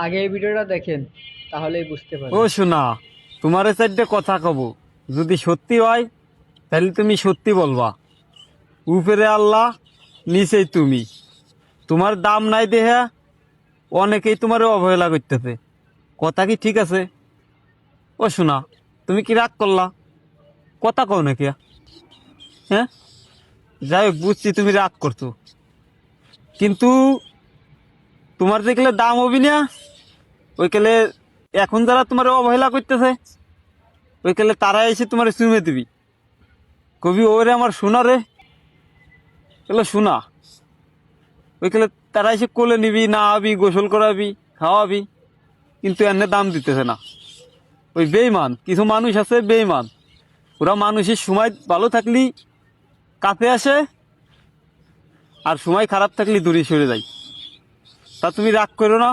আগে এই ভিডিওটা দেখেন, তাহলেই বুঝতে ও পারবেন। শোনা, তোমার চারটে কথা কব, যদি সত্যি হয় তাহলে তুমি সত্যি বলবা। উপরে আল্লাহ, নিচেই তুমি। তোমার দাম নাই দেহা অনেকেই তোমার অবহেলা করতেছে। কথা কি ঠিক আছে? ও শোনা, তুমি কি রাগ করলা? কথা কও নাকি? হ্যাঁ, যাই হোক, বুঝছি তুমি রাগ করছো, কিন্তু তোমার যেগুলো দাম হবি না, ওইকালে এখন যারা তোমার অবহেলা করতেছে, ওইকালে তারা এসে তোমার চুমে দিবি, কবি ওরে আমার শোনা রে, এগুলো শোনা। ওইকালে তারা এসে কোলে নিবি, না আবি, গোসল করাবি, খাওয়াবি, কিন্তু এনে দাম দিতেছে না। ওই বেইমান কিছু মানুষ আছে, বেইমান। ওরা মানুষের সময় ভালো থাকলি কাছে আসে, আর সময় খারাপ থাকলে দূরে সরে যায়। তা তুমি রাগ করো না।